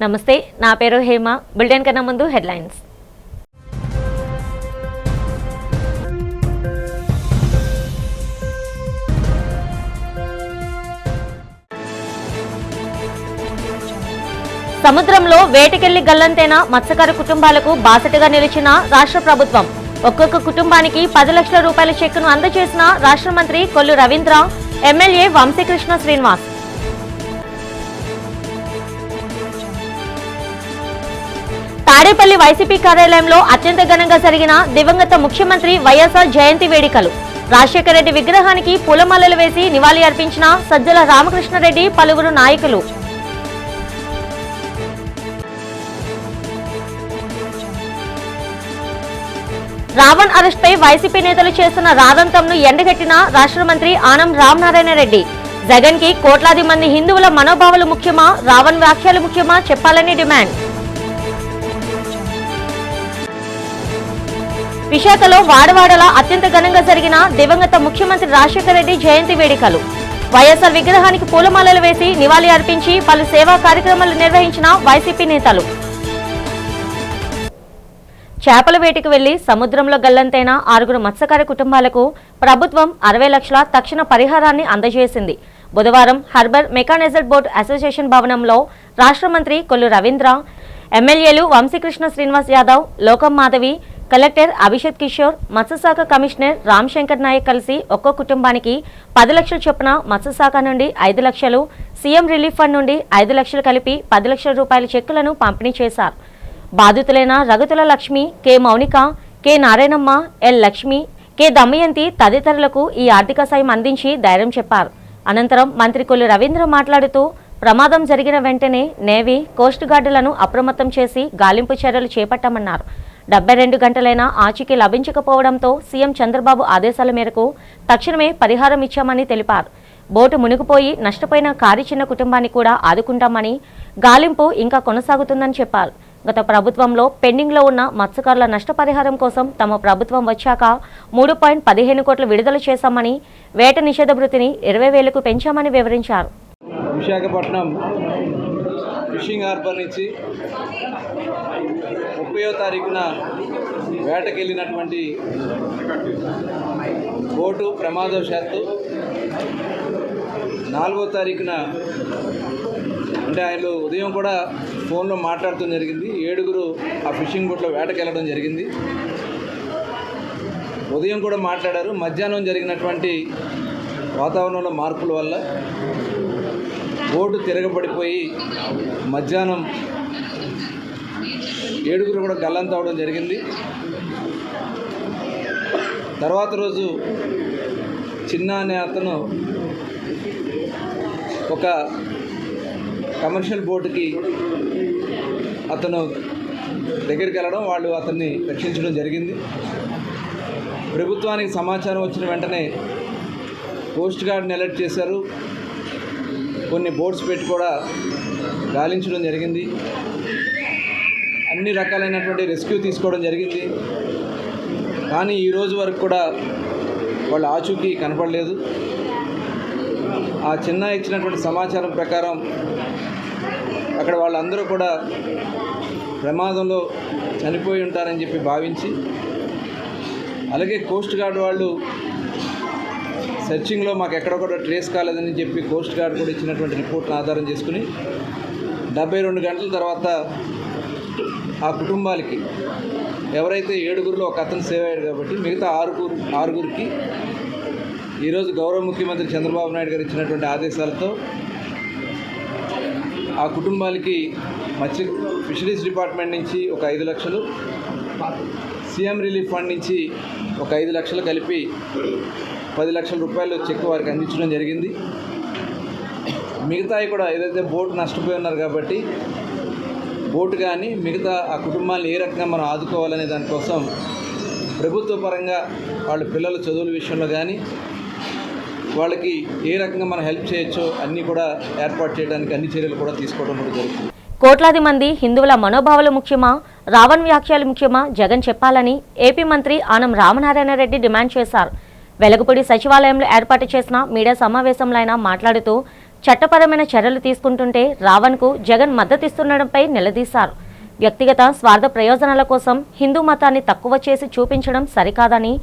నమస్తే, నా పేరు హేమ. బులెటిన్ కన్నా ముందు హెడ్లైన్స్. సముద్రంలో వేటకెళ్లి గల్లంతైన మత్స్యకార కుటుంబాలకు బాసటగా నిలిచిన రాష్ట్ర ప్రభుత్వం. ఒక్కొక్క కుటుంబానికి 10 లక్షల రూపాయల చెక్కును అందజేసిన రాష్ట్ర మంత్రి కొల్లు రవీంద్ర, ఎమ్మెల్యే వంశీకృష్ణ శ్రీనివాస్. తాడేపల్లి వైసీపీ కార్యాలయంలో అత్యంత ఘనంగా జరిగిన దివంగత ముఖ్యమంత్రి వైఎస్ఆర్ జయంతి వేడుకలు. రాజశేఖర రెడ్డి విగ్రహానికి పూలమాలలు వేసి నివాళి అర్పించిన సజ్జల రామకృష్ణారెడ్డి, పలువురు నాయకులు. రావణ్ అరెస్ట్ పై వైసీపీ నేతలు చేస్తున్న రాదంతంను ఎండగట్టిన రాష్ట్ర మంత్రి ఆనం రామనారాయణ రెడ్డి. జగన్ కి కోట్లాది మంది హిందువుల మనోభావాలు ముఖ్యమా, రావణ్ వ్యాఖ్యలు ముఖ్యమా చెప్పాలని డిమాండ్. విశాఖలో వాడవాడలా అత్యంత ఘనంగా జరిగిన దివంగత ముఖ్యమంత్రి రాజశేఖర రెడ్డి జయంతి వేడుకలు. వైఎస్ఆర్ విగ్రహానికి పూలమాలలు వేసి నివాళి అర్పించి పలు సేవా కార్యక్రమాలు నిర్వహించిన వైసీపీ నేతలు. చేపల వేటకు వెళ్లి సముద్రంలో గల్లంతైన 6 మత్స్యకార కుటుంబాలకు ప్రభుత్వం 60 లక్షల తక్షణ పరిహారాన్ని అందజేసింది. బుధవారం హార్బర్ మెకానైజ్డ్ బోట్ అసోసియేషన్ భవనంలో రాష్ట్ర మంత్రి కొల్లు రవీంద్ర, ఎమ్మెల్యేలు వంశీకృష్ణ శ్రీనివాస్ యాదవ్, లోకం మాధవి, కలెక్టర్ అభిషేక్ కిషోర్, మత్స్యశాఖ కమిషనర్ రామశంకర్ నాయక్ కలిసి ఒక్కో కుటుంబానికి 10 లక్షల చొప్పున మత్స్యశాఖ నుండి 5 లక్షలు, సీఎం రిలీఫ్ ఫండ్ నుండి 5 లక్షలు కలిపి 10 లక్షల రూపాయల చెక్కులను పంపిణీ చేశారు. బాధితులైన Raghuthula Lakshmi, K Mounika, K Narayanamma, L Lakshmi, K Damayanti తదితరులకు ఈ ఆర్థిక సాయం అందించి ధైర్యం చెప్పారు. అనంతరం మంత్రి కొల్లు రవీంద్ర మాట్లాడుతూ ప్రమాదం జరిగిన వెంటనే నేవీ, కోస్ట్ గార్డులను అప్రమత్తం చేసి గాలింపు చర్యలు చేపట్టామన్నారు. 72 గంటలైనా ఆచూకీ లభించకపోవడంతో సీఎం చంద్రబాబు ఆదేశాల మేరకు తక్షణమే పరిహారం ఇచ్చామని తెలిపారు. బోటు మునిగిపోయి నష్టపోయిన కారి చిన్న కుటుంబాన్ని కూడా ఆదుకుంటామని, గాలింపు ఇంకా కొనసాగుతుందని చెప్పారు. గత ప్రభుత్వంలో పెండింగ్లో ఉన్న మత్స్యకారుల నష్టపరిహారం కోసం తమ ప్రభుత్వం వచ్చాక 3.15 కోట్లు విడుదల చేశామని, వేట నిషేధ భృతిని 20,000కు పెంచామని వివరించారు. విశాఖపట్నం ఫిషింగ్ హార్బర్ నుంచి 30వ తారీఖున వేటకెళ్ళినటువంటి బోటు ప్రమాదవశాత్తు 4వ తారీఖున అంటే ఆయన ఉదయం కూడా ఫోన్లో మాట్లాడుతూ జరిగింది. 7 ఆ ఫిషింగ్ బోట్లో వేటకెళ్ళడం జరిగింది. ఉదయం కూడా మాట్లాడారు. మధ్యాహ్నం జరిగినటువంటి వాతావరణంలో మార్పుల వల్ల బోటు తిరగబడిపోయి మధ్యాహ్నం 7 కూడా గల్లంత అవడం జరిగింది. తర్వాత రోజు చిన్న అనే అతను ఒక కమర్షియల్ బోటుకి అతను దగ్గరికి వెళ్ళడం, వాళ్ళు అతన్ని రక్షించడం జరిగింది. ప్రభుత్వానికి సమాచారం వచ్చిన వెంటనే కోస్ట్ గార్డ్ని అలర్ట్ చేశారు. కొన్ని బోట్స్ పెట్టి కూడా గాలించడం జరిగింది. అన్ని రకాలైనటువంటి రెస్క్యూ తీసుకోవడం జరిగింది. కానీ ఈరోజు వరకు కూడా వాళ్ళ ఆచూకీ కనపడలేదు. ఆ చిన్న ఇచ్చినటువంటి సమాచారం ప్రకారం అక్కడ వాళ్ళందరూ కూడా ప్రమాదంలో చనిపోయి ఉంటారని చెప్పి భావించి, అలాగే కోస్ట్ గార్డ్ వాళ్ళు సెర్చింగ్లో మాకు ఎక్కడ కూడా ట్రేస్ కాలేదని చెప్పి కోస్ట్ గార్డ్ కూడా ఇచ్చినటువంటి రిపోర్ట్ను ఆధారం చేసుకుని 72 గంటల తర్వాత ఆ కుటుంబాలకి ఎవరైతే 7 ఒక అతను సేవ్ అయ్యాడు కాబట్టి మిగతా 6 ఈరోజు గౌరవ ముఖ్యమంత్రి చంద్రబాబు నాయుడు గారు ఇచ్చినటువంటి ఆదేశాలతో ఆ కుటుంబాలకి ఫిషరీస్ డిపార్ట్మెంట్ నుంచి ఒక 5 లక్షలు, సీఎం రిలీఫ్ ఫండ్ నుంచి ఒక 5 లక్షలు కలిపి 10 లక్షల రూపాయలు చెక్ వారికి అందించడం జరిగింది. మిగతాయి కూడా ఏదైతే బోటు నష్టపోయి ఉన్నారు కాబట్టి బోటు కానీ మిగతా ఆ కుటుంబాలను ఏ రకంగా మనం ఆదుకోవాలనే దానికోసం ప్రభుత్వ పరంగా వాళ్ళ పిల్లల చదువుల విషయంలో కానీ వాళ్ళకి ఏ రకంగా మనం హెల్ప్ చేయొచ్చో అన్నీ కూడా ఏర్పాటు చేయడానికి అన్ని చర్యలు కూడా తీసుకోవడం కూడా జరుగుతుంది. కోట్లాది మంది హిందువుల మనోభావాలు ముఖ్యమా, రావణ్ వ్యాఖ్యలు ముఖ్యమా జగన్ చెప్పాలని ఏపీ మంత్రి ఆనం రామనారాయణ రెడ్డి డిమాండ్ చేశారు. వెలగపూడి సచివాలయంలో ఏర్పాటు చేసిన మీడియా సమావేశంలో ఆయన మాట్లాడుతూ చట్టపరమైన చర్యలు తీసుకుంటుంటే రావణ్కు జగన్ మద్దతిస్తుండడంపై నిలదీశారు. వ్యక్తిగత స్వార్థ ప్రయోజనాల కోసం హిందూ మతాన్ని తక్కువ చేసి చూపించడం సరికాదని,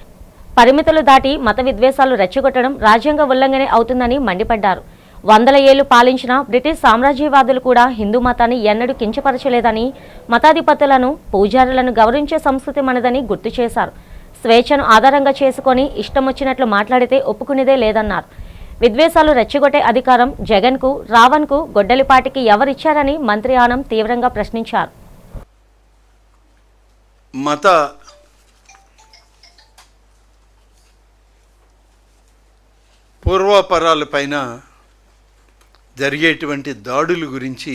పరిమితులు దాటి మత విద్వేషాలు రెచ్చగొట్టడం రాజ్యాంగ ఉల్లంఘనే అవుతుందని మండిపడ్డారు. 100 ఏళ్లు పాలించిన బ్రిటిష్ సామ్రాజ్యవాదులు కూడా హిందూ మతాన్ని ఎన్నడూ కించపరచలేదని, మతాధిపతులను పూజారులను గౌరవించే సంస్కృతి మనదని గుర్తు చేశారు. స్వేచ్ఛను ఆధారంగా చేసుకొని ఇష్టం వచ్చినట్లు మాట్లాడితే ఒప్పుకునేదే లేదన్నారు. విద్వేషాలు రెచ్చగొట్టే అధికారం జగన్కు, రావణ్కు, గొడ్డలిపాటికి ఎవరిచ్చారని మంత్రి ఆనం తీవ్రంగా ప్రశ్నించారు. మత పూర్వాపరాలపైన జరిగేటువంటి దాడుల గురించి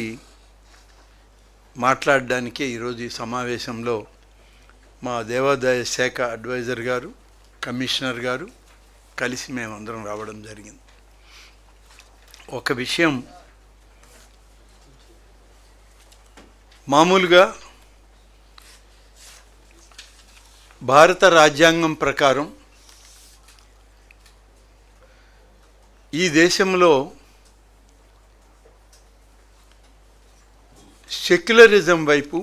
మాట్లాడడానికే ఈరోజు ఈ సమావేశంలో మా దేవాదాయ శాఖ అడ్వైజర్ గారు, కమిషనర్ గారు కలిసి మేమందరం రావడం జరిగింది. ఒక విషయం, మామూలుగా భారత రాజ్యాంగం ప్రకారం ఈ దేశంలో సెక్యులరిజం వైపు,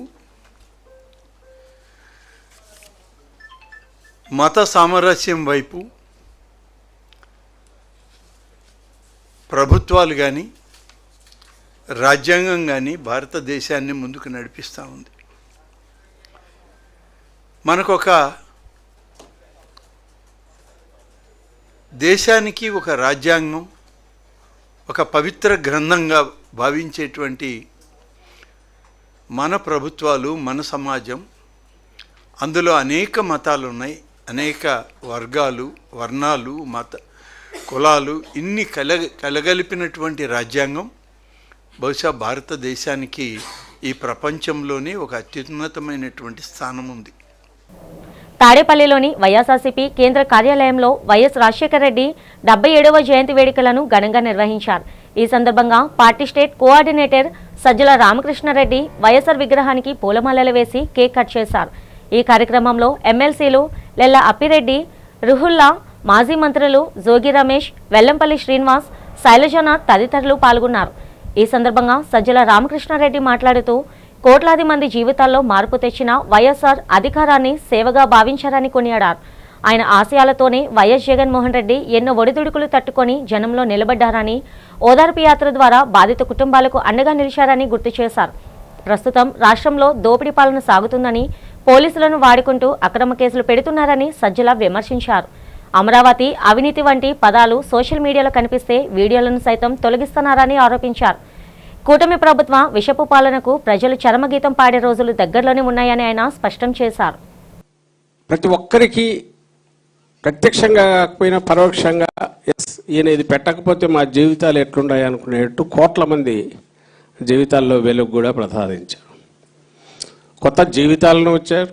మత సామరస్యం వైపు ప్రభుత్వాలు కానీ రాజ్యాంగం కానీ భారతదేశాన్ని ముందుకు నడిపిస్తూ ఉంది. మనకొక దేశానికి ఒక రాజ్యాంగం, ఒక పవిత్ర గ్రంథంగా భావించేటువంటి మన ప్రభుత్వాలు, మన సమాజం, అందులో అనేక మతాలు ఉన్నాయి, అనేక వర్గాలు, వర్ణాలు, కులాలు, ఇన్ని కలగలిపినటువంటి రాజ్యాంగం బహుశా భారతదేశానికి ఈ ప్రపంచంలోనే ఒక అత్యున్నతమైనటువంటి స్థానం ఉంది. తాడేపల్లిలోని వైఎస్ఆర్సీపీ కేంద్ర కార్యాలయంలో వైఎస్ రాజశేఖర రెడ్డి 77వ జయంతి వేడుకలను ఘనంగా నిర్వహించారు. ఈ సందర్భంగా party state coordinator Sajjala Ramakrishna Reddy YSR విగ్రహానికి పూలమాలలు వేసి కేక్ కట్ చేశారు. ఈ కార్యక్రమంలో ఎమ్మెల్సీలు లెల్ల అప్పిరెడ్డి, రుహుల్లా, మాజీ మంత్రులు జోగి రమేష్, వెల్లంపల్లి శ్రీనివాస్, శైలజనాథ్ తదితరులు పాల్గొన్నారు. ఈ సందర్భంగా సజ్జల రామకృష్ణారెడ్డి మాట్లాడుతూ కోట్లాది మంది జీవితాల్లో మార్పు తెచ్చిన వైఎస్ఆర్ అధికారాన్ని సేవగా భావించారని కొనియాడారు. ఆయన ఆశయాలతోనే వైఎస్ జగన్మోహన్ రెడ్డి ఎన్నో ఒడిదుడుకులు తట్టుకొని జనంలో నిలబడ్డారని, ఓదార్పు యాత్ర ద్వారా బాధిత కుటుంబాలకు అండగా నిలిచారని గుర్తు చేశారు. ప్రస్తుతం రాష్ట్రంలో దోపిడీ పాలన సాగుతుందని, పోలీసులను వాడుకుంటూ అక్రమ కేసులు పెడుతున్నారని సజ్జల విమర్శించారు. అమరావతి, అవినీతి వంటి పదాలు సోషల్ మీడియాలో కనిపిస్తే వీడియోలను సైతం తొలగిస్తున్నారని ఆరోపించారు. కూటమి ప్రభుత్వ విషపు పాలనకు ప్రజలు చరమగీతం పాడే రోజులు దగ్గరలోనే ఉన్నాయని ఆయన స్పష్టం చేశారు. ప్రతి ఒక్కరికి ప్రత్యక్షంగా కాకపోయినా పరోక్షంగా ఈయన ఇది పెట్టకపోతే మా జీవితాలు ఎట్లున్నాయి అనుకునేట్టు కోట్ల మంది జీవితాల్లో వెలుగు కూడా ప్రసాదించారు. కొత్త జీవితాలను వచ్చారు.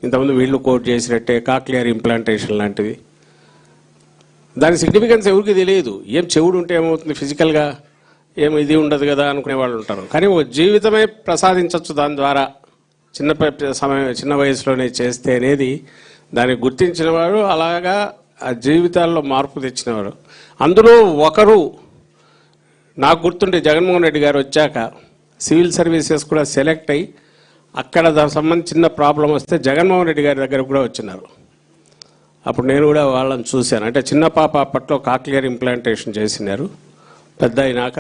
ఇంతకుముందు వీళ్ళు కోట్ చేసినట్టే కాక్లియర్ ఇంప్లాంటేషన్ లాంటివి. దాని సిగ్నిఫికెన్స్ ఎవరికి తెలియదు. ఏం చెవుడు ఉంటే ఏమవుతుంది, ఫిజికల్గా ఏం ఇది ఉండదు కదా అనుకునే వాళ్ళు ఉంటారు. కానీ ఒక జీవితమే ప్రసాదించవచ్చు దాని ద్వారా, చిన్న వయసులోనే చేస్తే అనేది దాన్ని గుర్తించిన వాడు, అలాగా ఆ జీవితాల్లో మార్పు తెచ్చినవాడు. అందులో ఒకరు నాకు గుర్తుంటే జగన్మోహన్ రెడ్డి గారు వచ్చాక సివిల్ సర్వీసెస్ కూడా సెలెక్ట్ అయ్యి అక్కడ దానికి సంబంధించి చిన్న ప్రాబ్లం వస్తే జగన్మోహన్ రెడ్డి గారి దగ్గర కూడా వచ్చినారు. అప్పుడు నేను కూడా వాళ్ళని చూశాను. అంటే చిన్న పాప అప్పట్లో కాక్లియర్ ఇంప్లాంటేషన్ చేసినారు. పెద్ద అయినాక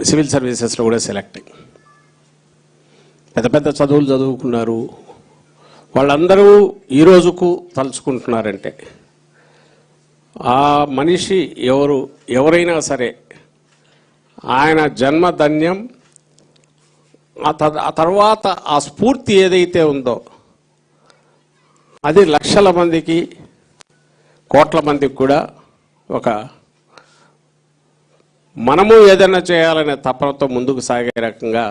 సివిల్ సర్వీసెస్లో కూడా సెలెక్ట్ అయ్యి పెద్ద పెద్ద చదువులు చదువుకున్నారు. వాళ్ళందరూ ఈ రోజుకు తలుచుకుంటున్నారంటే ఆ మనిషి ఎవరైనా సరే ఆయన జన్మధన్యం. ఆ తర్వాత ఆ స్ఫూర్తి ఏదైతే ఉందో అది లక్షల మందికి, కోట్ల మందికి కూడా ఒక మనము ఏదైనా చేయాలనే తపనతో ముందుకు సాగే రకంగా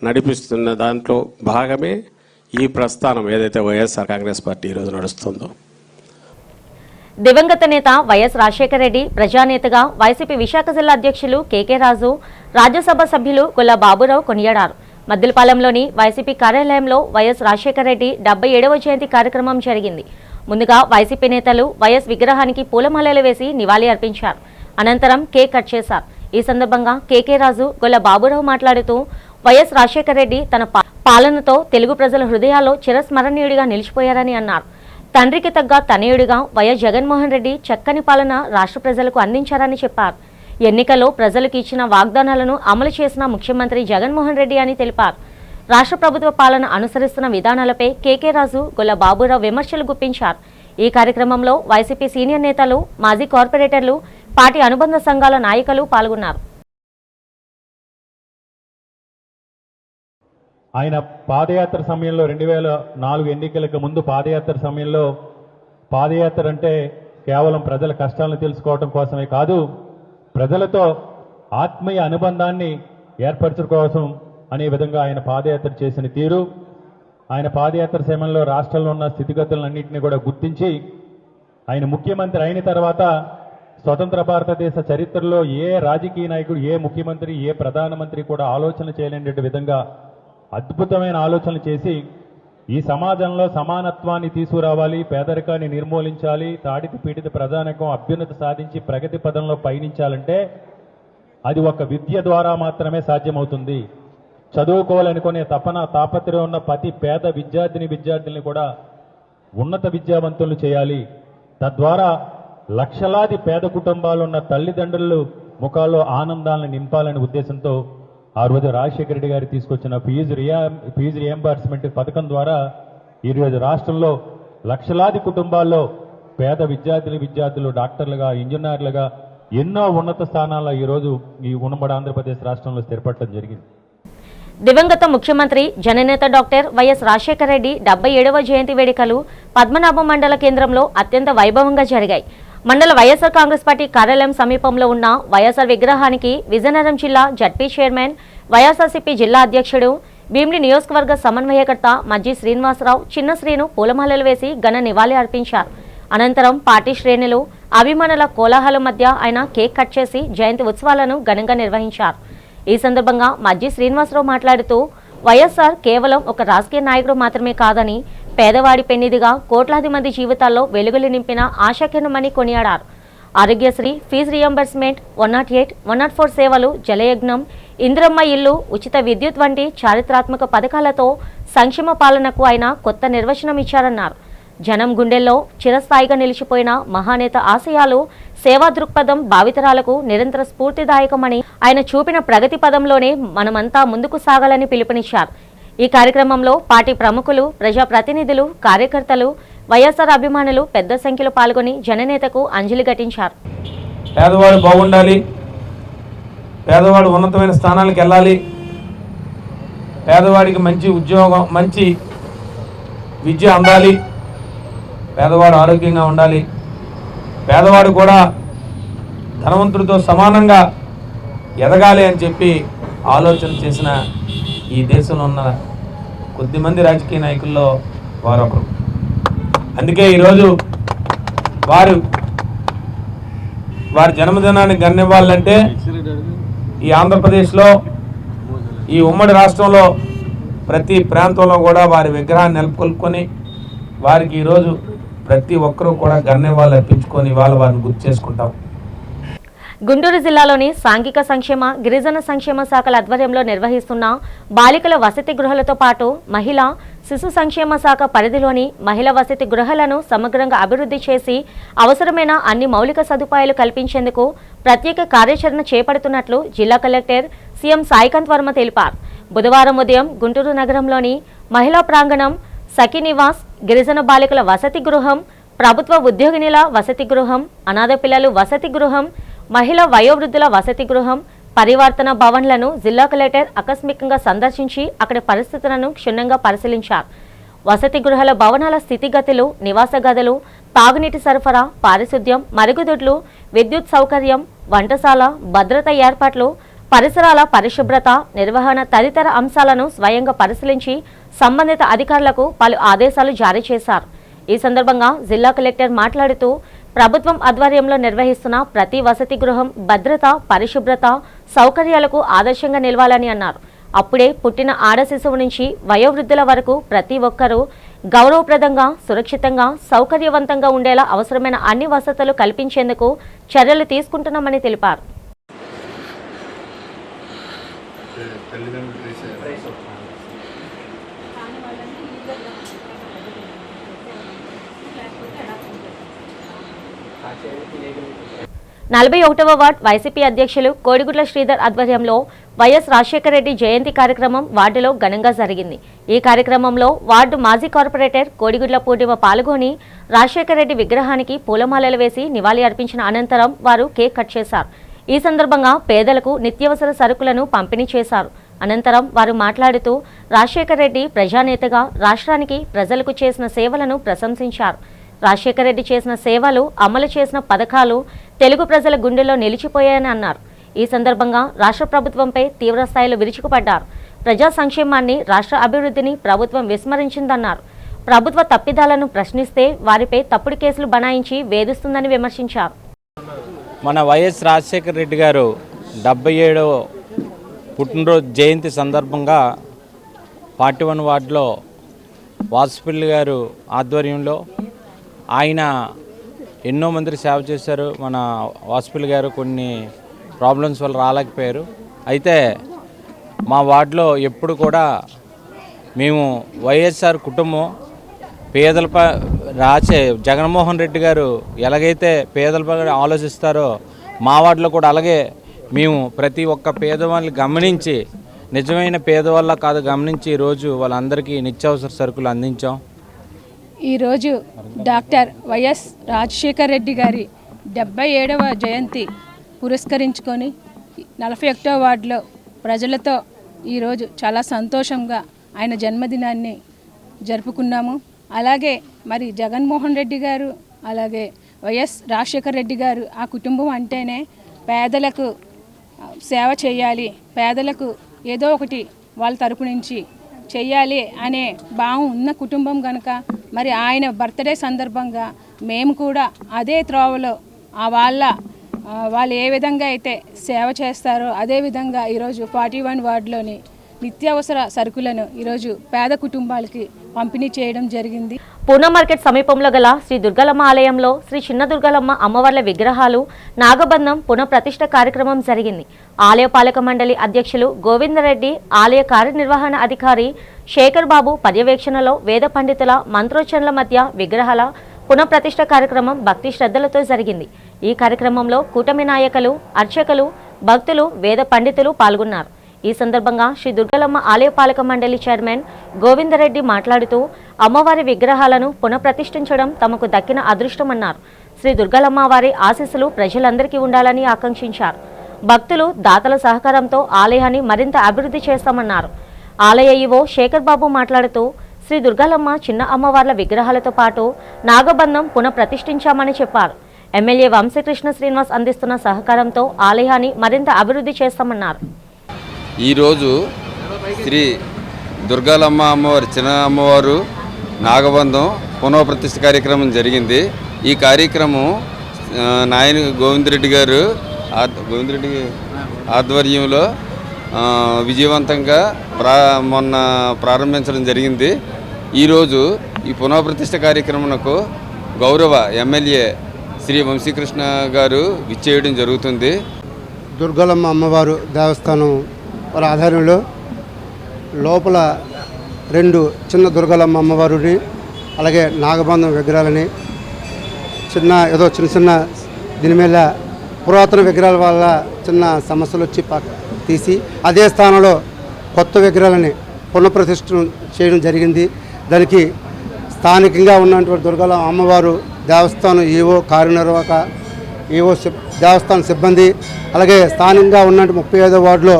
నడిపిస్తున్న దాంట్లో భాగమే ఈ ప్రస్థానం ఏదైతే వైఎస్ఆర్ కాంగ్రెస్ పార్టీ ఈరోజు నడుస్తుందో. దివంగత నేత వైఎస్ రాజశేఖర రెడ్డి ప్రజానేతగా వైసీపీ విశాఖ జిల్లా అధ్యక్షులు కేకే రాజు, రాజ్యసభ సభ్యులు కొల్లా బాబురావు కొనియాడారు. మద్దిలపాలెంలోని వైసీపీ కార్యాలయంలో వైఎస్ రాజశేఖర రెడ్డి 77వ జయంతి కార్యక్రమం జరిగింది. ముందుగా వైసీపీ నేతలు వైఎస్ విగ్రహానికి పూలమాలలు వేసి నివాళి అర్పించారు. అనంతరం కేక్ కట్ చేశారు. ఈ సందర్భంగా కేకే రాజు, గొల్ల బాబురావు మాట్లాడుతూ వైఎస్ రాజశేఖర రెడ్డి తన పాలనతో తెలుగు ప్రజల హృదయాల్లో చిరస్మరణీయుడిగా నిలిచిపోయారని అన్నారు. తండ్రికి తగ్గ తనయుడిగా వైఎస్ జగన్మోహన్ రెడ్డి చక్కని పాలన రాష్ట్ర ప్రజలకు అందించారని చెప్పారు. ఎన్నికల్లో ప్రజలకు ఇచ్చిన వాగ్దానాలను అమలు చేసిన ముఖ్యమంత్రి జగన్మోహన్ రెడ్డి అని తెలిపారు. రాష్ట్ర ప్రభుత్వ పాలన అనుసరిస్తున్న విధానాలపై కేకే రాజు, గొల్ల బాబురావు విమర్శలు గుప్పించారు. ఈ కార్యక్రమంలో వైసీపీ సీనియర్ నేతలు, మాజీ కార్పొరేటర్లు, పార్టీ అనుబంధ సంఘాల నాయకులు పాల్గొన్నారు. ఆయన పాదయాత్ర సమయంలో 2004 ఎన్నికలకు ముందు పాదయాత్ర సమయంలో పాదయాత్ర అంటే కేవలం ప్రజల కష్టాలను తెలుసుకోవడం కోసమే కాదు, ప్రజలతో ఆత్మీయ అనుబంధాన్ని ఏర్పరచడం కోసం అనే విధంగా ఆయన పాదయాత్ర చేసిన తీరు, ఆయన పాదయాత్ర సమయంలో రాష్ట్రంలో ఉన్న స్థితిగతులన్నింటినీ కూడా గుర్తించి ఆయన ముఖ్యమంత్రి అయిన తర్వాత స్వతంత్ర భారతదేశ చరిత్రలో ఏ రాజకీయ నాయకుడు, ఏ ముఖ్యమంత్రి, ఏ ప్రధానమంత్రి కూడా ఆలోచన చేయలేని విధంగా అద్భుతమైన ఆలోచనలు చేసి ఈ సమాజంలో సమానత్వాన్ని తీసుకురావాలి, పేదరికాన్ని నిర్మూలించాలి, తాడిత పీడిత ప్రజానికం అభ్యున్నతి సాధించి ప్రగతి పదంలో పయనించాలంటే అది ఒక విద్య ద్వారా మాత్రమే సాధ్యమవుతుంది. చదువుకోవాలనుకునే తాపత్రయం ఉన్న ప్రతి పేద విద్యార్థిని కూడా ఉన్నత విద్యావంతులు చేయాలి. తద్వారా లక్షలాది పేద కుటుంబాలు ఉన్న తల్లిదండ్రులు ముఖాల్లో ఆనందాలను నింపాలనే ఉద్దేశంతో ఆ రోజు రాజశేఖర రెడ్డి గారు తీసుకొచ్చిన ఫీజు రియంబర్స్మెంట్ పథకం ద్వారా ఈరోజు రాష్ట్రంలో లక్షలాది కుటుంబాల్లో పేద విద్యార్థులు డాక్టర్లుగా, ఇంజనీర్లుగా ఎన్నో ఉన్నత స్థానాల్లో ఈరోజు ఈ ఉమ్మడి ఆంధ్రప్రదేశ్ రాష్ట్రంలో స్థిరపడటం జరిగింది. దివంగత ముఖ్యమంత్రి జననేత డాక్టర్ వైఎస్ రాజశేఖర రెడ్డి 77వ జయంతి వేడుకలు పద్మనాభం మండల కేంద్రంలో అత్యంత వైభవంగా జరిగాయి. మండల వైఎస్ఆర్ కాంగ్రెస్ పార్టీ కార్యాలయం సమీపంలో ఉన్న వైఎస్ఆర్ విగ్రహానికి విజయనగరం జిల్లా జడ్పీ చైర్మన్, వైఎస్ఆర్సీపీ జిల్లా అధ్యక్షుడు, భీమిలి నియోజకవర్గ సమన్వయకర్త మజ్జి శ్రీనివాసరావు, చిన్న శ్రీను పూలమాలలు వేసి ఘన నివాళి అర్పించారు. అనంతరం పార్టీ శ్రేణులు, అభిమానుల కోలాహలం మధ్య ఆయన కేక్ కట్ చేసి జయంతి ఉత్సవాలను ఘనంగా నిర్వహించారు. ఈ సందర్భంగా మజ్జి శ్రీనివాసరావు మాట్లాడుతూ వైఎస్ఆర్ కేవలం ఒక రాజకీయ నాయకుడు మాత్రమే కాదని, పేదవాడి పెన్నిదిగా కోట్లాది మంది జీవితాల్లో వెలుగులు నింపిన ఆశాకిరణమని కొనియాడారు. ఆరోగ్యశ్రీ, ఫీజు రియంబర్స్మెంట్, 108, 104 సేవలు, జలయజ్ఞం, ఇందిరమ్మ ఇల్లు, ఉచిత విద్యుత్ వంటి చారిత్రాత్మక పథకాలతో సంక్షేమ పాలనకు ఆయన కొత్త నిర్వచనం ఇచ్చారన్నారు. జనం గుండెల్లో చిరస్థాయిగా నిలిచిపోయిన మహానేత ఆశయాలు, సేవా దృక్పథం భావితరాలకు నిరంతర స్ఫూర్తిదాయకమని, ఆయన చూపిన ప్రగతి పదంలోనే మనమంతా ముందుకు సాగాలని పిలుపునిచ్చారు. ఈ కార్యక్రమంలో పార్టీ ప్రముఖులు, ప్రజాప్రతినిధులు, కార్యకర్తలు, వైఎస్ఆర్ అభిమానులు పెద్ద సంఖ్యలో పాల్గొని జననేతకు అంజలి ఘటించారు. పేదవాడు బాగుండాలి, పేదవాడు ఉన్నతమైన స్థానాలకు వెళ్ళాలి, పేదవాడికి మంచి ఉద్యోగం, మంచి విద్య అందాలి, పేదవాడు ఆరోగ్యంగా ఉండాలి, పేదవాడు కూడా ధనవంతుడితో సమానంగా ఎదగాలి అని చెప్పి ఆలోచన చేసిన ఈ దేశంలో ఉన్న కొద్దిమంది రాజకీయ నాయకుల్లో వారొకరు. అందుకే ఈరోజు వారి జన్మదినాన్ని గన్నివ్వాలంటే ఈ ఆంధ్రప్రదేశ్లో, ఈ ఉమ్మడి రాష్ట్రంలో ప్రతి ప్రాంతంలో కూడా వారి విగ్రహాన్ని నెలకొల్పుకొని వారికి ఈరోజు ప్రతి ఒక్కరూ కూడా గన్నివ్వాలి అర్పించుకొని వారిని గుర్తు చేసుకుంటాం. గుంటూరు జిల్లాలోని సాంఘిక సంక్షేమ, గిరిజన సంక్షేమ శాఖల ఆధ్వర్యంలో నిర్వహిస్తున్న బాలికల వసతి గృహాలతో పాటు మహిళా శిశు సంక్షేమ శాఖ పరిధిలోని మహిళా వసతి గృహాలను సమగ్రంగా అభివృద్ధి చేసి అవసరమైన అన్ని మౌలిక సదుపాయాలు కల్పించేందుకు ప్రత్యేక కార్యాచరణ చేపడుతున్నట్లు జిల్లా కలెక్టర్ సీఎం సాయికాంత్ వర్మ తెలిపారు. బుధవారం ఉదయం గుంటూరు నగరంలోని మహిళా ప్రాంగణం, సఖీ నివాస్, గిరిజన బాలికల వసతి గృహం, ప్రభుత్వ ఉద్యోగినిల వసతి గృహం, అనాథ పిల్లలు వసతి గృహం, మహిళా వయోవృద్ధుల వసతి గృహం, పరివర్తన భవన్లను జిల్లా కలెక్టర్ ఆకస్మికంగా సందర్శించి అక్కడి పరిస్థితులను క్షుణ్ణంగా పరిశీలించారు. వసతి గృహాల భవనాల స్థితిగతులు, నివాస గదులు, తాగునీటి సరఫరా, పారిశుద్ధ్యం, మరుగుదొడ్లు, విద్యుత్ సౌకర్యం, వంటశాల, భద్రత ఏర్పాట్లు, పరిసరాల పరిశుభ్రత, నిర్వహణ తదితర అంశాలను స్వయంగా పరిశీలించి సంబంధిత అధికారులకు పలు ఆదేశాలు జారీ చేశారు. ఈ సందర్భంగా జిల్లా కలెక్టర్ మాట్లాడుతూ ప్రభుత్వం ఆధ్వర్యంలో నిర్వహిస్తున్న ప్రతి వసతి గృహం భద్రత, పరిశుభ్రత, సౌకర్యాలకు ఆదర్శంగా నిలవాలని అన్నారు. అప్పుడే పుట్టిన ఆడ శిశువు నుంచి వయోవృద్ధుల వరకు ప్రతి ఒక్కరూ గౌరవప్రదంగా, సురక్షితంగా, సౌకర్యవంతంగా ఉండేలా అవసరమైన అన్ని వసతులు కల్పించేందుకు చర్యలు తీసుకుంటున్నామని తెలిపారు. నలభై 41వ వార్డు వైసీపీ అధ్యక్షులు కోడిగుడ్ల శ్రీధర్ ఆధ్వర్యంలో వైఎస్ రాజశేఖర రెడ్డి జయంతి కార్యక్రమం వార్డులో ఘనంగా జరిగింది. ఈ కార్యక్రమంలో వార్డు మాజీ కార్పొరేటర్ కోడిగుడ్ల పూర్ణిమ పాల్గొని రాజశేఖర రెడ్డి విగ్రహానికి పూలమాలలు వేసి నివాళి అర్పించిన అనంతరం వారు కేక్ కట్ చేశారు. ఈ సందర్భంగా పేదలకు నిత్యావసర సరుకులను పంపిణీ చేశారు. అనంతరం వారు మాట్లాడుతూ రాజశేఖర రెడ్డి ప్రజానేతగా రాష్ట్రానికి, ప్రజలకు చేసిన సేవలను ప్రశంసించారు. రాజశేఖర రెడ్డి చేసిన సేవలు, అమలు చేసిన పథకాలు తెలుగు ప్రజల గుండెల్లో నిలిచిపోయాయని అన్నారు. ఈ సందర్భంగా రాష్ట్ర ప్రభుత్వంపై తీవ్రస్థాయిలో విరుచుకుపడ్డారు. ప్రజా సంక్షేమాన్ని, రాష్ట్ర అభివృద్ధిని ప్రభుత్వం విస్మరించిందన్నారు. ప్రభుత్వ తప్పిదాలను ప్రశ్నిస్తే వారిపై తప్పుడు కేసులు బనాయించి వేధిస్తుందని విమర్శించారు. మన వైఎస్ రాజశేఖర రెడ్డి గారు 77వ పుట్టినరోజు జయంతి సందర్భంగా 41 వార్డులో వాసుపల్లి గారు ఆధ్వర్యంలో ఆయన ఎన్నో మందికి సేవ చేశారు. మన వాసుపల్లి గారు కొన్ని ప్రాబ్లమ్స్ వల్ల రాలేకపోయారు. అయితే మా వార్డులో ఎప్పుడు కూడా మేము వైఎస్ఆర్ కుటుంబం పేదలపై జగన్మోహన్ రెడ్డి గారు ఎలాగైతే పేదలపై ఆలోచిస్తారో మా వార్డులో కూడా అలాగే మేము ప్రతి ఒక్క పేదవాళ్ళని గమనించి, నిజమైన పేదవాళ్ళ కాదు గమనించి ఈరోజు వాళ్ళందరికీ నిత్యావసర సరుకులు అందించాం. ఈరోజు డాక్టర్ వైఎస్ రాజశేఖర రెడ్డి గారి 77వ జయంతి పురస్కరించుకొని 41వ వార్డులో ప్రజలతో ఈరోజు చాలా సంతోషంగా ఆయన జన్మదినాన్ని జరుపుకున్నాము. అలాగే మరి జగన్మోహన్ రెడ్డి గారు, అలాగే వైఎస్ రాజశేఖర రెడ్డి గారు ఆ కుటుంబం అంటేనే పేదలకు సేవ చేయాలి, పేదలకు ఏదో ఒకటి వాళ్ళ తరపు నుంచి చెయ్యాలి అనే భావం ఉన్న కుటుంబం కనుక మరి ఆయన బర్త్డే సందర్భంగా మేము కూడా అదే త్రోవలో వాళ్ళు ఏ విధంగా అయితే సేవ చేస్తారో అదేవిధంగా ఈరోజు 41 వార్డులోని నిత్యావసర సరుకులను ఈరోజు పేద కుటుంబాలకి పంపిణీ చేయడం జరిగింది. పూనా మార్కెట్ సమీపంలో గల శ్రీ దుర్గలమ్మ ఆలయంలో శ్రీ చిన్న దుర్గలమ్మ అమ్మవార్ల విగ్రహాలు నాగబంధం పునఃప్రతిష్ఠ కార్యక్రమం జరిగింది. ఆలయ పాలక మండలి అధ్యక్షులు గోవిందరెడ్డి, ఆలయ కార్యనిర్వహణ అధికారి శేఖర్ బాబు పర్యవేక్షణలో వేద పండితుల మంత్రోచ్చరణల మధ్య విగ్రహాల పునఃప్రతిష్ఠ కార్యక్రమం భక్తి శ్రద్ధలతో జరిగింది. ఈ కార్యక్రమంలో కూటమి నాయకులు, అర్చకులు, భక్తులు, వేద పండితులు పాల్గొన్నారు. ఈ సందర్భంగా శ్రీ దుర్గలమ్మ ఆలయ పాలక మండలి చైర్మన్ గోవిందరెడ్డి మాట్లాడుతూ అమ్మవారి విగ్రహాలను పునఃప్రతిష్ఠించడం తమకు దక్కిన అదృష్టమన్నారు. శ్రీ దుర్గలమ్మ వారి ఆశీస్సులు ప్రజలందరికీ ఉండాలని ఆకాంక్షించారు. భక్తులు, దాతల సహకారంతో ఆలయాన్ని మరింత అభివృద్ధి చేస్తామన్నారు. ఆలయ ఈవో శేఖర్ బాబు మాట్లాడుతూ శ్రీ దుర్గలమ్మ చిన్న అమ్మవార్ల విగ్రహాలతో పాటు నాగబంధం పునఃప్రతిష్ఠించామని చెప్పారు. ఎమ్మెల్యే వంశీకృష్ణ శ్రీనివాస్ అందిస్తున్న సహకారంతో ఆలయాన్ని మరింత అభివృద్ధి చేస్తామన్నారు. ఈరోజు శ్రీ దుర్గాలమ్మ అమ్మవారి చిన్న అమ్మవారు నాగబంధం పునఃప్రతిష్ఠ కార్యక్రమం జరిగింది. ఈ కార్యక్రమం నాయన గోవిందరెడ్డి గారు ఆధ్వర్యంలో విజయవంతంగా మొన్న ప్రారంభించడం జరిగింది. ఈరోజు ఈ పునఃప్రతిష్ఠ కార్యక్రమంకు గౌరవ ఎమ్మెల్యే శ్రీ వంశీకృష్ణ గారు విచ్చేయడం జరుగుతుంది. దుర్గలమ్మ అమ్మవారు దేవస్థానం వారి ఆధ్వర్యంలో లోపల 2 చిన్న దుర్గలమ్మ అమ్మవారిని, అలాగే నాగబంధం విగ్రహాలని ఏదో చిన్న దీని మీద పురాతన విగ్రహాల వల్ల చిన్న సమస్యలు వచ్చి తీసి అదే స్థానంలో కొత్త విగ్రహాలని పునఃప్రతిష్ఠ చేయడం జరిగింది. దానికి స్థానికంగా ఉన్నటువంటి దుర్గలమ్మ అమ్మవారు దేవస్థానం ఈవో, కార్యనిర్వాహక ఈవో, దేవస్థానం సిబ్బంది, అలాగే స్థానికంగా ఉన్నటువంటి 35వ వార్డులో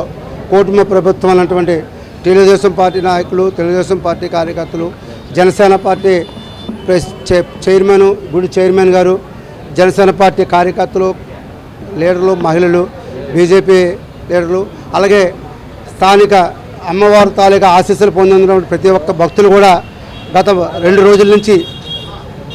కూటమి ప్రభుత్వం అన్నటువంటి తెలుగుదేశం పార్టీ నాయకులు, తెలుగుదేశం పార్టీ కార్యకర్తలు, జనసేన పార్టీ చైర్మన్, గుడి చైర్మన్ గారు, జనసేన పార్టీ కార్యకర్తలు, లీడర్లు, మహిళలు, బీజేపీ లీడర్లు, అలాగే స్థానిక అమ్మవారి తాలూకా ఆశీస్సులు పొందిన ప్రతి ఒక్క భక్తులు కూడా గత 2 రోజుల నుంచి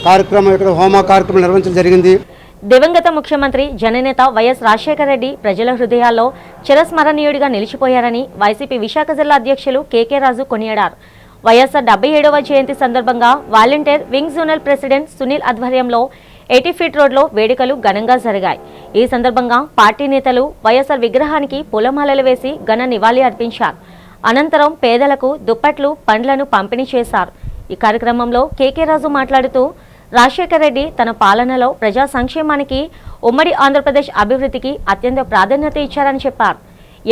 కార్యక్రమం ఇక్కడ హోమ కార్యక్రమం నిర్వహించడం జరిగింది. దివంగత ముఖ్యమంత్రి జననేత వైఎస్ రాజశేఖర రెడ్డి ప్రజల హృదయాల్లో చిరస్మరణీయుడిగా నిలిచిపోయారని వైసీపీ విశాఖ జిల్లా అధ్యక్షులు కేకే రాజు కొనియాడారు. వైఎస్ఆర్ 77వ జయంతి సందర్భంగా volunteer wing zonal president Sunil ఆధ్వర్యంలో 80 ఫీట్ రోడ్లో వేడుకలు ఘనంగా జరిగాయి. ఈ సందర్భంగా పార్టీ నేతలు వైఎస్ఆర్ విగ్రహానికి పూలమాలలు వేసి ఘన నివాళి అర్పించారు. అనంతరం పేదలకు దుప్పట్లు, పండ్లను పంపిణీ చేశారు. ఈ కార్యక్రమంలో కేకే రాజు మాట్లాడుతూ రాజశేఖర రెడ్డి తన పాలనలో ప్రజా సంక్షేమానికి, ఉమ్మడి ఆంధ్రప్రదేశ్ అభివృద్ధికి అత్యంత ప్రాధాన్యత ఇచ్చారని చెప్పారు.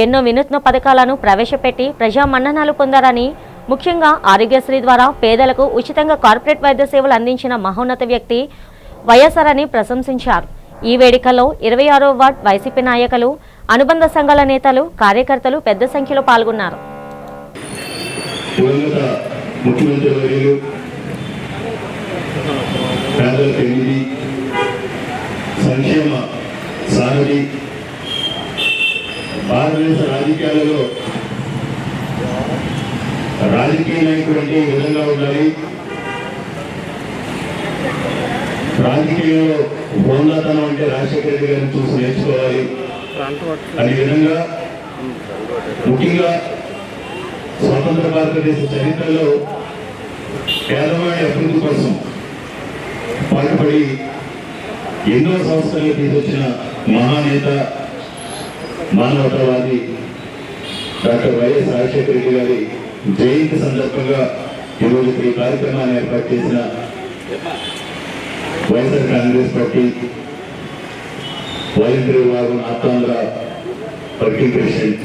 ఎన్నో వినూత్న పథకాలను ప్రవేశపెట్టి ప్రజా మన్ననాలు పొందారని, ముఖ్యంగా ఆరోగ్యశ్రీ ద్వారా పేదలకు ఉచితంగా కార్పొరేట్ వైద్య సేవలు అందించిన మహోన్నత వ్యక్తి వైఎస్ఆర్ అని ప్రశంసించారు. ఈ వేడుకల్లో 26వ వార్డు వైసీపీ నాయకులు, అనుబంధ సంఘాల నేతలు, కార్యకర్తలు పెద్ద సంఖ్యలో పాల్గొన్నారు. భారతదేశ రాజకీయాలలో రాజకీయ నాయకుడు అంటే ఈ విధంగా ఉండాలి, రాజకీయంలో హోందాతనం అంటే రాజశేఖర రెడ్డి గారిని చూసి నేర్చుకోవాలి. అదే విధంగా ముఖ్యంగా స్వతంత్ర భారతదేశ చరిత్రలో పేదవాడి అభివృద్ధి కోసం పాటుపడి ఎన్నో సంస్థలు తీసుకొచ్చిన మహానేత, మానవతావాది డాక్టర్ వైఎస్ రాజశేఖర రెడ్డి గారి జయంతి సందర్భంగా ఈరోజు ఈ కార్యక్రమాన్ని ఏర్పాటు చేసిన వైఎస్ఆర్ కాంగ్రెస్ పార్టీ వాలంటీర్ విభాగం Andhra working president.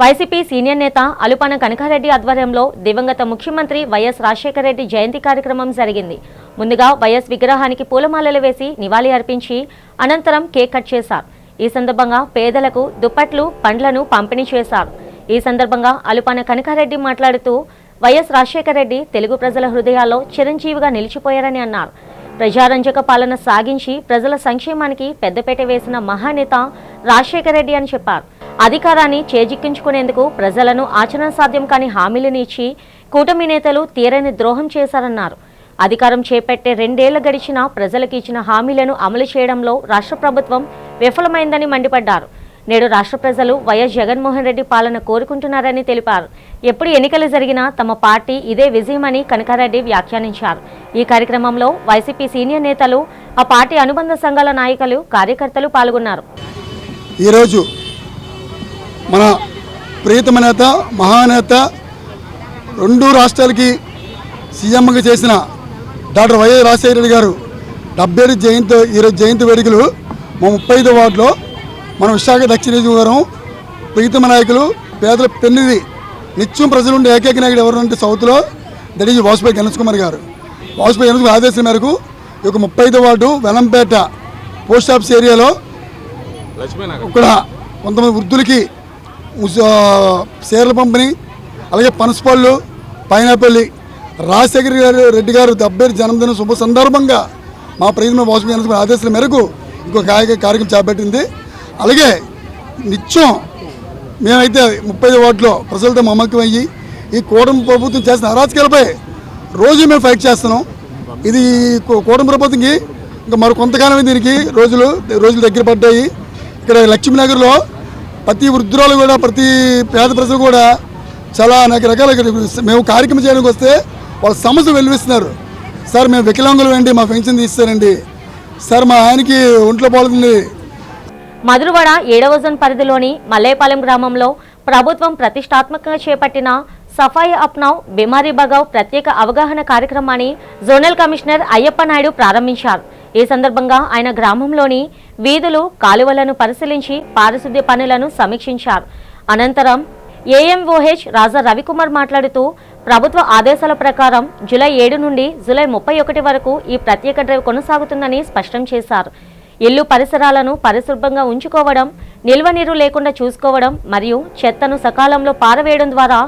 YCP senior నేత అలుపాన కనకారెడ్డి ఆధ్వర్యంలో దివంగత ముఖ్యమంత్రి వైఎస్ రాజశేఖర రెడ్డి జయంతి కార్యక్రమం జరిగింది. ముందుగా వైఎస్ విగ్రహానికి పూలమాలలు వేసి నివాళి అర్పించి అనంతరం కేక్ కట్ చేశారు. ఈ సందర్భంగా పేదలకు దుప్పట్లు, పండ్లను పంపిణీ చేశారు. ఈ సందర్భంగా అలుపాన కనకారెడ్డి మాట్లాడుతూ వైఎస్ రాజశేఖర రెడ్డి తెలుగు ప్రజల హృదయాల్లో చిరంజీవిగా నిలిచిపోయారని అన్నారు. ప్రజారంజక పాలన సాగించి ప్రజల సంక్షేమానికి పెద్దపేట వేసిన మహానేత రాజశేఖర రెడ్డి అని చెప్పారు. అధికారాన్ని చేజిక్కించుకునేందుకు ప్రజలను ఆచరణ సాధ్యం కాని హామీలను ఇచ్చి కూటమి నేతలు తీరని ద్రోహం చేశారన్నారు. అధికారం చేపట్టే 2 ఏళ్లు గడిచినా ప్రజలకు ఇచ్చిన హామీలను అమలు చేయడంలో రాష్ట్ర ప్రభుత్వం విఫలమైందని మండిపడ్డారు. నేడు రాష్ట్ర ప్రజలు వైఎస్ జగన్మోహన్ రెడ్డి పాలన కోరుకుంటున్నారని తెలిపారు. ఎప్పుడు ఎన్నికలు జరిగినా తమ పార్టీ ఇదే విజయమని కనకారెడ్డి వ్యాఖ్యానించారు. ఈ కార్యక్రమంలో వైసీపీ సీనియర్ నేతలు, ఆ పార్టీ అనుబంధ సంఘాల నాయకులు, కార్యకర్తలు పాల్గొన్నారు. ఈరోజు మన ప్రియతమ నేత, మహానేత, 2 రాష్ట్రాలకి సీఎంగా చేసిన డాక్టర్ వైఎస్ రాజశేఖర రెడ్డి గారు 77 జయంతి ఈరోజు జయంతి వేడుకలు మా 35వ వార్డులో మన విశాఖ దక్షిణ నియోజకవర్గం ప్రీతమ నాయకులు, పేదల పెన్నిది, నిత్యం ప్రజలు ఉండే ఏకైక నాయకుడు ఎవరు అంటే సౌత్లో దట్ ఈజ్ వాజ్పేయి గణేష్ కుమార్ గారు. వాజ్పేయి గణేష్ కుమార్ ఆదేశం మేరకు ఈ యొక్క 35వ వార్డు వెలంపేట పోస్ట్ ఆఫీస్ ఏరియాలో ఇక్కడ కొంతమంది వృద్ధులకి చీరల పంపిణీ, అలాగే పనసపళ్ళు, పైనాపల్లి రాజశేఖర రెడ్డి గారు 70 జన్మదిన శుభ సందర్భంగా మా ప్రీతమ వాజ్పేయి గణేష్ కుమార్ ఆదేశాల మేరకు ఇంకో కార్యక్రమం చేపట్టింది. అలాగే నిత్యం మేమైతే 35 వార్డులో ప్రజలతో మమకమయ్యి ఈ కూటమి ప్రభుత్వం చేసిన అరాచకాలపై రోజు మేము ఫైట్ చేస్తున్నాం. ఇది కూటమి ప్రభుత్వంకి ఇంకా మరి కొంతకాలం దీనికి రోజులు దగ్గర పడ్డాయి. ఇక్కడ లక్ష్మీనగర్లో ప్రతి వృద్ధురాలు కూడా, ప్రతి పేద ప్రజలు కూడా చాలా అనేక రకాల మేము కార్యక్రమం చేయడానికి వస్తే వాళ్ళ సమస్య వెలువిస్తున్నారు. సార్ మేము వికలాంగులు అండి, మా పెన్షన్ తీస్తారండి, సార్ మా ఆయనకి ఒంట్లో పోతుంది. మధురవాడ 7వ జోన్ పరిధిలోని మల్లేపాలెం గ్రామంలో ప్రభుత్వం ప్రతిష్టాత్మకంగా చేపట్టిన సఫాయి అప్నావ్ బిమారీ బగావ్ ప్రత్యేక అవగాహన కార్యక్రమాన్ని జోనల్ కమిషనర్ అయ్యప్ప నాయుడు ప్రారంభించారు. ఈ సందర్భంగా ఆయన గ్రామంలోని వీధులు, కాలువలను పరిశీలించి పారిశుద్ధ్య పనులను సమీక్షించారు. అనంతరం ఏఎంఓహెచ్ రాజా రవికుమార్ మాట్లాడుతూ ప్రభుత్వ ఆదేశాల ప్రకారం జూలై 7 నుండి జూలై 31 వరకు ఈ ప్రత్యేక డ్రైవ్ కొనసాగుతుందని స్పష్టం చేశారు. ఇల్లు పరిసరాలను పరిశుభ్రంగా ఉంచుకోవడం, నిల్వ నీరు లేకుండా చూసుకోవడం మరియు చెత్తను సకాలంలో పారవేయడం ద్వారా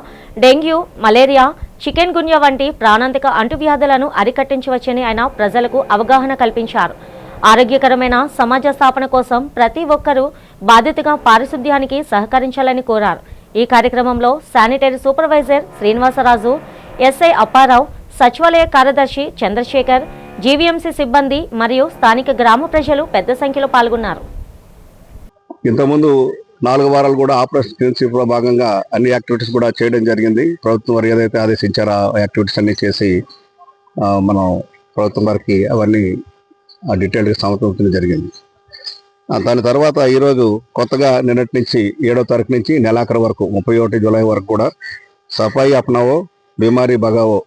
డెంగ్యూ, మలేరియా, చికెన్ గున్యా వంటి ప్రాణాంతక అంటువ్యాధులను అరికట్టించవచ్చని ఆయన ప్రజలకు అవగాహన కల్పించారు. ఆరోగ్యకరమైన సమాజ స్థాపన కోసం ప్రతి ఒక్కరూ బాధ్యతగా పారిశుద్ధ్యానికి సహకరించాలని కోరారు. ఈ కార్యక్రమంలో sanitary supervisor Srinivasaraju, SI Apparao, సచివాలయ కార్యదర్శి చంద్రశేఖర్, జీవీఎంసీ సిబ్బంది మరియు స్థానిక గ్రామ ప్రజలు పెద్ద సంఖ్యలో పాల్గొన్నారు. ఇంతకుముందు 4 వారాలు కూడా ఆపరేషన్ క్లీన్ స్వీప్ లో భాగంగా అన్ని యాక్టివిటీస్ కూడా చేయడం జరిగింది. ప్రభుత్వం వారు ఏదైతే ఆదేశించారో ఆ యాక్టివిటీస్ అన్ని చేసి మనం ప్రభుత్వం వారికి అవన్నీ డీటెయిల్గా సమర్పించడం జరిగింది. దాని తర్వాత ఈరోజు కొత్తగా నిన్నటి నుంచి 7వ తారీఖు నుంచి నెలాఖరు వరకు 31 జూలై వరకు కూడా సఫాయి అప్నావో బీమారీ బగావో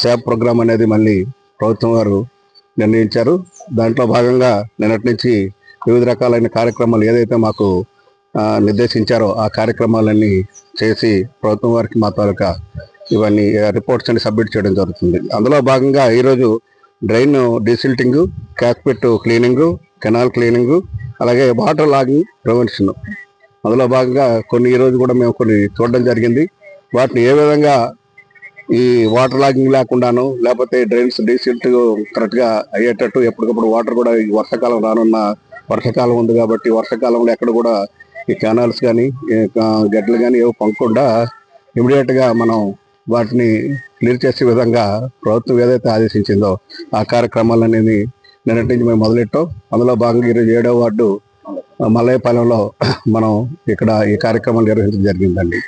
సేప్ ప్రోగ్రామ్ అనేది మళ్ళీ ప్రభుత్వం వారు నిర్ణయించారు. దాంట్లో భాగంగా నిన్నటి నుంచి వివిధ రకాలైన కార్యక్రమాలు ఏదైతే మాకు నిర్దేశించారో ఆ కార్యక్రమాలన్నీ చేసి ప్రభుత్వం వారికి మా తాలూకా ఇవన్నీ రిపోర్ట్స్ అన్ని సబ్మిట్ చేయడం జరుగుతుంది. అందులో భాగంగా ఈరోజు drain desilting, catchpit cleaning, canal cleaning, అలాగే వాటర్ లాగింగ్ ప్రివెన్షన్, అందులో భాగంగా ఈరోజు కూడా మేము కొన్ని చూడడం జరిగింది. వాటిని ఏ విధంగా ఈ వాటర్ లాగింగ్ లేకుండాను, లేకపోతే డ్రైన్స్ డీసిల్ట్ కరెక్ట్గా అయ్యేటట్టు ఎప్పటికప్పుడు వాటర్ కూడా ఈ వర్షాకాలం రానున్న వర్షాకాలం ఉంది కాబట్టి వర్షాకాలంలో ఎక్కడ కూడా ఈ కెనాల్స్ కానీ గడ్డలు కానీ ఏవో పొంగకుండా ఇమీడియట్గా మనం వాటిని క్లియర్ చేసే విధంగా ప్రభుత్వం ఏదైతే ఆదేశించిందో ఆ కార్యక్రమాలనేది నిన్నటి నుంచి మేము మొదలెట్టాం. అందులో భాగంగా ఈరోజు 7వ వార్డు మల్లయ్యపాలెంలో మనం ఇక్కడ ఈ కార్యక్రమాలు నిర్వహించడం జరిగిందండి.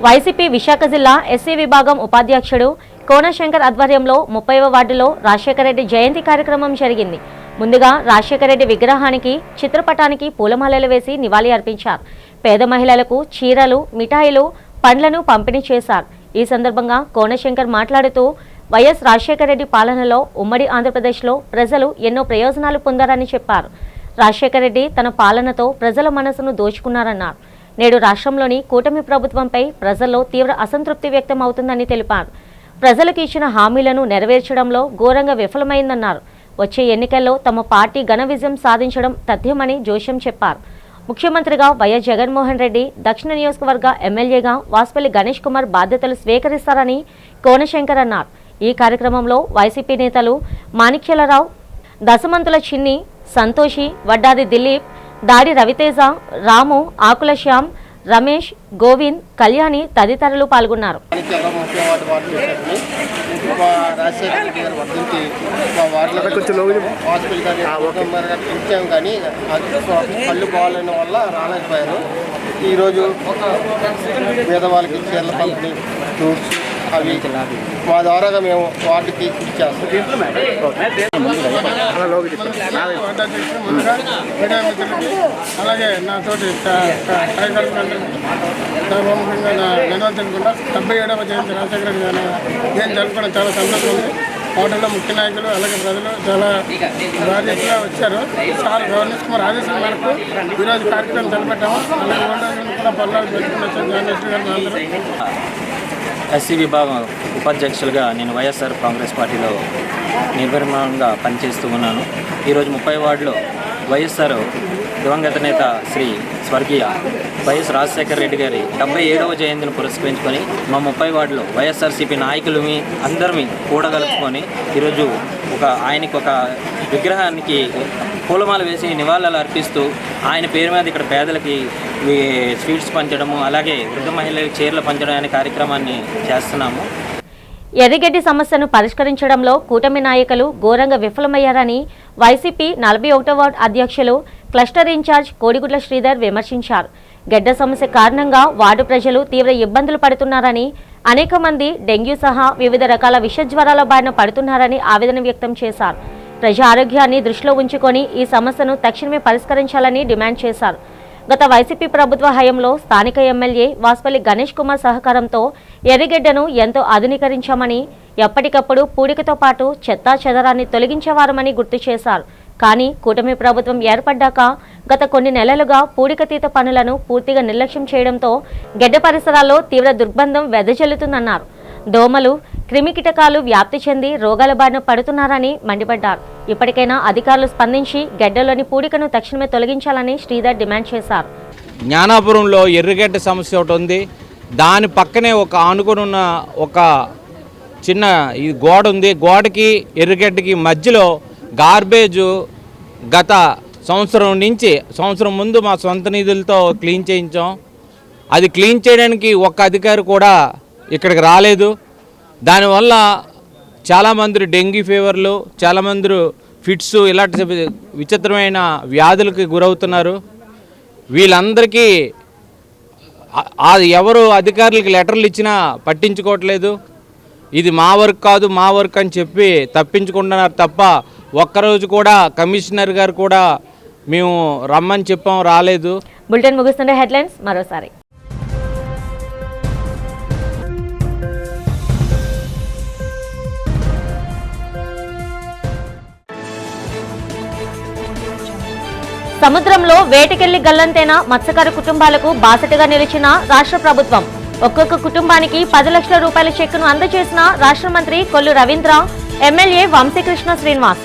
వైసీపీ విశాఖ జిల్లా ఎస్సీ విభాగం ఉపాధ్యక్షుడు కోనశంకర్ ఆధ్వర్యంలో 30వ వార్డులో రాజశేఖర రెడ్డి జయంతి కార్యక్రమం జరిగింది. ముందుగా రాజశేఖర రెడ్డి విగ్రహానికి, చిత్రపటానికి పూలమాలలు వేసి నివాళి అర్పించారు. పేద మహిళలకు చీరలు, మిఠాయిలు, పండ్లను పంపిణీ చేశారు. ఈ సందర్భంగా కోనశంకర్ మాట్లాడుతూ వైఎస్ రాజశేఖర రెడ్డి పాలనలో ఉమ్మడి ఆంధ్రప్రదేశ్లో ప్రజలు ఎన్నో ప్రయోజనాలు పొందారని చెప్పారు. రాజశేఖర రెడ్డి తన పాలనతో ప్రజల మనసును దోచుకున్నారన్నారు. నేడు రాష్ట్రంలోని కూటమి ప్రభుత్వంపై ప్రజల్లో తీవ్ర అసంతృప్తి వ్యక్తం అవుతుందని తెలిపారు. ప్రజలకు ఇచ్చిన హామీలను నెరవేర్చడంలో ఘోరంగా విఫలమైందన్నారు. వచ్చే ఎన్నికల్లో తమ పార్టీ ఘన విజయం సాధించడం తథ్యమని జోష్యం చెప్పారు. ముఖ్యమంత్రిగా వైఎస్ జగన్మోహన్ రెడ్డి, దక్షిణ నియోజకవర్గ ఎమ్మెల్యేగా వాసుపల్లి గణేష్ కుమార్ బాధ్యతలు స్వీకరిస్తారని కోనశంకర్ అన్నారు. ఈ కార్యక్రమంలో వైసీపీ నేతలు మాణిక్యాలరావు, దశమంతుల చిన్ని, సంతోషి, వడ్డాది దిలీప్, దాడి రవితేజ, రాము, ఆకుల శ్యామ్, రమేష్, గోవింద్, కళ్యాణి తదితరులు పాల్గొన్నారు. కళ్ళు బాగాలేని వల్ల రాలేకపోయారు. ఈరోజు పేదవాళ్ళకి చీరల పంపిణీ, ఫ్రూట్స్ అవి మా ద్వారాగా మేము వాటికి ఇచ్చేస్తాం. అలాగే నాతోటి జనవరి 77వ జయంతి రాజశేఖర రెడ్డి గారు నేను జరుపుకోవడం చాలా సంతోషం ఉంది. హోటల్లో ముఖ్య నాయకులు అలాగే ప్రజలు చాలా బాధ్యతగా వచ్చారు. సార్ గవర్నర్ కుమార్ ఆదేశం మేరకు ఈరోజు కార్యక్రమం తలపెట్టాము. అలాగే ఓటర్లను కూడా పనులు పెట్టుకుని వచ్చారు జగన్మోహన్ గారు అందరూ. ఎస్సీ విభాగం ఉపాధ్యక్షులుగా నేను వైఎస్ఆర్ కాంగ్రెస్ పార్టీలో నిర్విరామంగా పనిచేస్తూ ఉన్నాను. ఈరోజు 30 వార్డులో వైఎస్ఆర్ దివంగత నేత శ్రీ స్వర్గీయ వైఎస్ రాజశేఖర రెడ్డి గారి 77వ జయంతిని పురస్కరించుకొని మా 30 వార్డులో వైఎస్ఆర్సీపీ నాయకులమి అందరినీ కూడగలుపుకొని ఈరోజు ఆయనకి ఒక విగ్రహానికి పూలమాల వేసి నివాళులు అర్పిస్తూ ఆయన పేరు మీద ఇక్కడ పేదలకి స్వీట్స్ పంచడము, అలాగే వృద్ధ మహిళలకు చీరలు పంచడం అనే కార్యక్రమాన్ని చేస్తున్నాము. ఎర్రగడ్డి సమస్యను పరిష్కరించడంలో కూటమి నాయకులు ఘోరంగా విఫలమయ్యారని వైసీపీ 41వ వార్డు అధ్యక్షులు క్లస్టర్ ఇన్ఛార్జ్ కోడిగుడ్ల శ్రీధర్ విమర్శించారు. గడ్డ సమస్య కారణంగా వార్డు ప్రజలు తీవ్ర ఇబ్బందులు పడుతున్నారని, అనేక మంది డెంగ్యూ సహా వివిధ రకాల విషజ్వరాల బారిన పడుతున్నారని ఆవేదన వ్యక్తం చేశారు. ప్రజా ఆరోగ్యాన్ని దృష్టిలో ఉంచుకొని ఈ సమస్యను తక్షణమే పరిష్కరించాలని డిమాండ్ చేశారు. గత వైసీపీ ప్రభుత్వ హయాంలో స్థానిక ఎమ్మెల్యే వాసుపల్లి గణేష్ కుమార్ సహకారంతో ఎర్రగడ్డను ఎంతో ఆధునీకరించామని, ఎప్పటికప్పుడు పూడికతో పాటు చెత్తా చెదరాన్ని తొలగించేవారమని గుర్తు చేశారు. కానీ కూటమి ప్రభుత్వం ఏర్పడ్డాక గత కొన్ని నెలలుగా పూడికతీత పనులను పూర్తిగా నిర్లక్ష్యం చేయడంతో గడ్డ పరిసరాల్లో తీవ్ర దుర్గంధం వెదజల్లుతుందన్నారు. దోమలు, క్రిమికీటకాలు వ్యాప్తి చెంది రోగాల బారిన పడుతున్నారని మండిపడ్డారు. ఇప్పటికైనా అధికారులు స్పందించి గడ్డలోని పూడికను తక్షణమే తొలగించాలని శ్రీధర్ డిమాండ్ చేశారు. జ్ఞానాపురంలో ఎర్రగడ్డ సమస్య ఒకటి ఉంది. దాని పక్కనే ఆనుకొని ఉన్న ఒక చిన్న గోడ ఉంది. గోడకి ఎర్రగడ్డకి మధ్యలో గార్బేజు గత సంవత్సరం ముందు మా సొంత నిధులతో క్లీన్ చేయించాం. అది క్లీన్ చేయడానికి ఒక్క అధికారి కూడా ఇక్కడికి రాలేదు. దానివల్ల చాలామంది డెంగీ ఫీవర్లు, చాలామంది ఫిట్స్ ఇలాంటి విచిత్రమైన వ్యాధులకు గురవుతున్నారు. వీళ్ళందరికీ ఎవరు అధికారులకి లెటర్లు ఇచ్చినా పట్టించుకోవట్లేదు. ఇది మా వర్క్ కాదు, మా వర్క్ అని చెప్పి తప్పించుకుంటున్నారు తప్ప ఒక్కరోజు కూడా కమిషనర్ గారు కూడా మేము రమ్మని చెప్పాం, రాలేదు. బులెటిన్ ముగుస్తుండే హెడ్లైన్స్ మరోసారి. సముద్రంలో వేటకెళ్లి గల్లంతైన మత్స్యకార కుటుంబాలకు బాసటగా నిలిచిన రాష్ట్ర ప్రభుత్వం. ఒక్కొక్క కుటుంబానికి 10 లక్షల రూపాయల చెక్కును అందజేసిన రాష్ట్ర మంత్రి కొల్లు రవీంద్ర, ఎమ్మెల్యే వంశీకృష్ణ శ్రీనివాస్.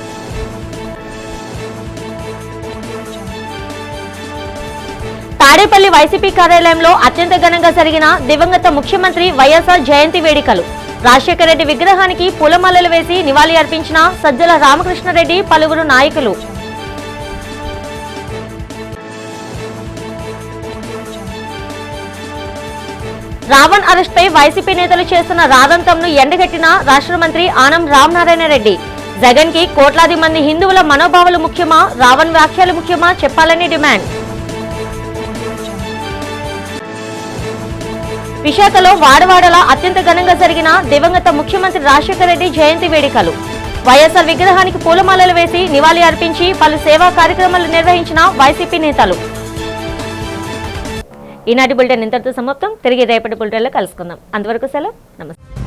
తాడేపల్లి వైసీపీ కార్యాలయంలో అత్యంత ఘనంగా జరిగిన దివంగత ముఖ్యమంత్రి వైఎస్ఆర్ జయంతి వేడుకలు. రాజశేఖర రెడ్డి విగ్రహానికి పూలమాలలు వేసి నివాళి అర్పించిన సజ్జల రామకృష్ణారెడ్డి, పలువురు నాయకులు. రావణ్ అరెస్ట్ పై వైసీపీ నేతలు చేస్తున్న రాదంతంను ఎండగట్టిన రాష్ట్ర మంత్రి ఆనం రామనారాయణ రెడ్డి. జగన్ కి కోట్లాది మంది హిందువుల మనోభావాలు ముఖ్యమా, రావణ్ వ్యాఖ్యలు ముఖ్యమా చెప్పాలని డిమాండ్. విశాఖలో వాడవాడలా అత్యంత ఘనంగా జరిగిన దివంగత ముఖ్యమంత్రి రాజశేఖర రెడ్డి జయంతి వేడుకలు. వైఎస్ఆర్ విగ్రహానికి పూలమాలలు వేసి నివాళి అర్పించి పలు సేవా కార్యక్రమాలు నిర్వహించిన వైసీపీ నేతలు. ఈనాటి బులెటిన్ ఇంతటితో సమాప్తం. తిరిగి రేపటి బులెటిన్లో కలుసుకుందాం. అంతవరకు సెలవు. నమస్తే.